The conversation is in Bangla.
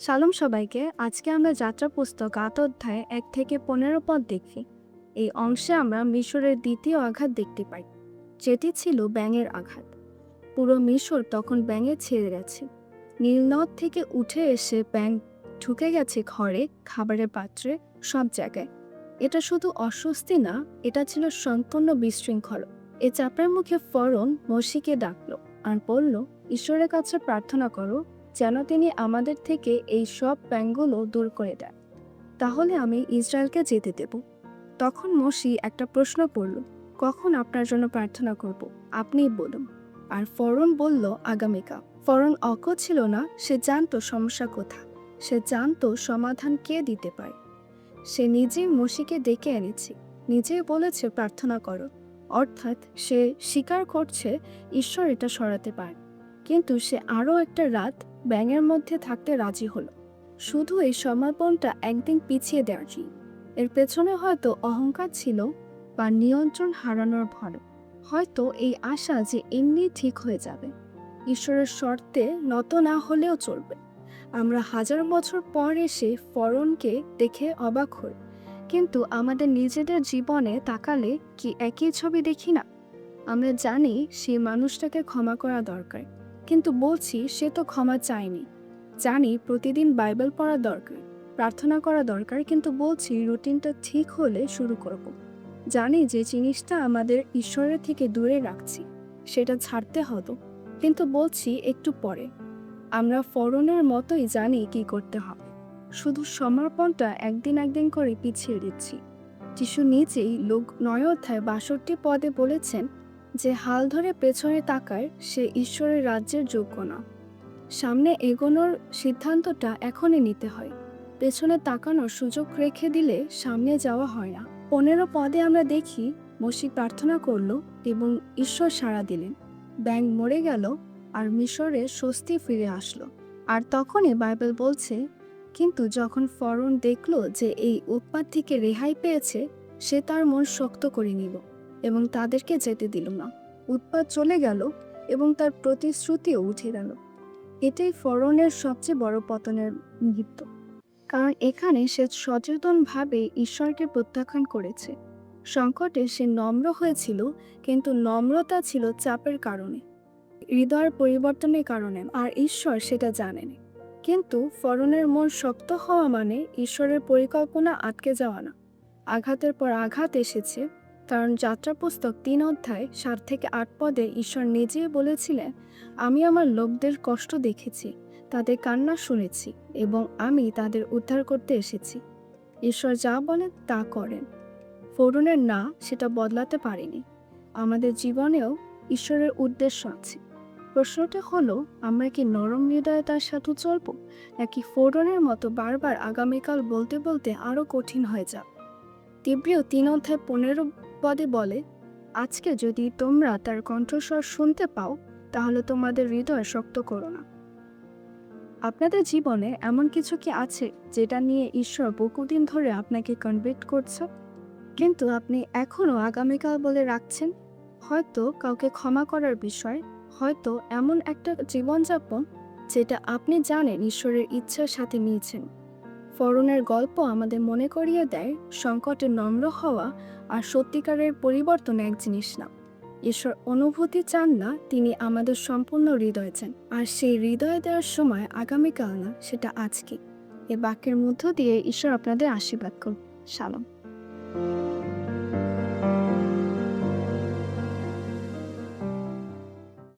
শালম সবাইকে। আজকে আমরা যাত্রা পুস্তক ৮ অধ্যায় ১ থেকে ১৫ পদ দেখি। এই অংশে আমরা মিশরের দ্বিতীয় আঘাত দেখতে পাই, যেটি ছিল ব্যাঙের আঘাত। পুরো মিশর তখন ব্যাঙে ছেয়ে গেছে। নীলনদ থেকে উঠে এসে ব্যাঙ ঢুকে গেছে ঘরে, খাবারের পাত্রে, সব জায়গায়। এটা শুধু অস্বস্তি না, এটা ছিল সম্পূর্ণ বিশৃঙ্খল। এ চাপের মুখে ফরন মসিকে ডাকলো আর বলল, ঈশ্বরের কাছে প্রার্থনা করো যেন তিনি আমাদের থেকে এই সব ব্যাঙগুলো দূর করে দেয়, তাহলে আমি ইসরায়েলকে যেতে দেব। তখন মসি একটা প্রশ্ন করল, কখন আপনার জন্য প্রার্থনা করব, আপনিই বলুন। আর ফরন বলল, আগামীকাল। ফরন অজ্ঞ ছিল না, সে জানতো সমস্যা কোথায়, সে জানতো সমাধান কে দিতে পারে। সে নিজেই মসিকে ডেকে এনেছে, নিজেই বলেছে প্রার্থনা করো। অর্থাৎ সে স্বীকার করছে ঈশ্বর এটা সরাতে পারে। কিন্তু সে আরও একটা রাত ব্যাঙের মধ্যে থাকতে রাজি হলো, শুধু এই সমর্পণটা একদিন পিছিয়ে দেওয়ার জন্য। এর পেছনে হয়তো অহংকার ছিল, বা নিয়ন্ত্রণ হারানোর ভয়, হয়তো এই আশা যে এমনি ঠিক হয়ে যাবে, ঈশ্বরের শর্তে নত না হলেও চলবে। আমরা হাজার বছর পর এসে ফরনকে দেখে অবাক হই, কিন্তু আমাদের নিজেদের জীবনে তাকালে কি একই ছবি দেখি না? আমরা জানি সেই মানুষটাকে ক্ষমা করা দরকার, কিন্তু বলছি সে তো ক্ষমা চায়নি। জানি প্রতিদিন বাইবেল পড়া দরকার, প্রার্থনা করা দরকার, কিন্তু বলছি রুটিনটা ঠিক হলে শুরু করব। জানি যে জিনিসটা আমাদের ঈশ্বরের থেকে দূরে রাখছি সেটা ছাড়তে হতো, কিন্তু বলছি একটু পরে। আমরা ফরনের মতোই জানি কি করতে হবে, শুধু সমর্পণটা একদিন একদিন করে পিছিয়ে দিচ্ছি। যিশু নিজেই লোক ৯ অধ্যায় ৬২ পদে বলেছেন যে হাল ধরে পেছনে তাকায় সে ঈশ্বরের রাজ্যের যোগ্য না। সামনে এগোনোর সিদ্ধান্তটা এখনই নিতে হয়। পেছনে তাকানোর সুযোগ রেখে দিলে সামনে যাওয়া হয় না। ১৫ পদে আমরা দেখি মসি প্রার্থনা করল এবং ঈশ্বর সাড়া দিলেন। ব্যাঙ মরে গেল আর মিশরে স্বস্তি ফিরে আসলো। আর তখনই বাইবেল বলছে, কিন্তু যখন ফরন দেখল যে এই উৎপাত থেকে রেহাই পেয়েছে, সে তার মন শক্ত করে নিল এবং তাদেরকে যেতে দিল না। উৎপাত চলে গেল এবং তার প্রতিশ্রুতিও উঠে গেল। এটাই ফরনের সবচেয়ে বড় পতনের মুহূর্ত, কারণ এখানে সে সচেতনভাবে ঈশ্বরকে প্রত্যাখ্যান করেছে। সংকটে সে নম্র হয়েছিল, কিন্তু নম্রতা ছিল চাপের কারণে, হৃদয়ের পরিবর্তনের কারণে, আর ঈশ্বর সেটা জানেন। কিন্তু ফরনের মন শক্ত হওয়া মানে ঈশ্বরের পরিকল্পনা আটকে যাওয়া না। আঘাতের পর আঘাত এসেছে, কারণ যাত্রা পুস্তক ৩ অধ্যায় ৭ থেকে ৮ পদে ঈশ্বর নিজেই বলেছিলেন, আমি আমার লোকদের কষ্ট দেখেছি, তাদের কান্না শুনেছি এবং আমি তাদের উদ্ধার করতে এসেছি। ঈশ্বর যা বলেন তা করেন। ফরনের না সেটা বদলাতে পারেনি। আমাদের জীবনেও ঈশ্বরের উদ্দেশ্য আছে। প্রশ্নটা হলো, আমরা কি নরম হৃদয়ে তার সাথে চলবো, নাকি ফোরনের মতো বারবার আগামীকাল বলতে বলতে আরও কঠিন হয়ে যাবে? তিব্রিয় ৩ অধ্যায় ১৫ পদে বলে, আজকে যদি তোমরা তার কণ্ঠস্বর শুনতে পাও, তাহলে তোমাদের হৃদয় শক্ত করো না। আপনাদের জীবনে এমন কিছু কি আছে যেটা নিয়ে ঈশ্বর বহুদিন ধরে আপনাকে কনভিক্ট করছে, কিন্তু আপনি এখনও আগামীকাল বলে রাখছেন? হয়তো কাউকে ক্ষমা করার বিষয়, হয়তো এমন একটা জীবনযাপন যেটা আপনি জানেন ঈশ্বরের ইচ্ছার সাথে মিলছেন। ফরনের গল্প আমাদের মনে করিয়ে দেয়, সংকটে নম্র হওয়া আর সত্যিকারের পরিবর্তন এক জিনিস না। ঈশ্বর অনুভূতি চান না, তিনি আমাদের সম্পূর্ণ হৃদয় চান, আর সেই হৃদয় দেওয়ার সময় আগামীকাল না, সেটা আজকে। এ বাক্যের মধ্য দিয়ে ঈশ্বর আপনাদের আশীর্বাদ করুন। শালম।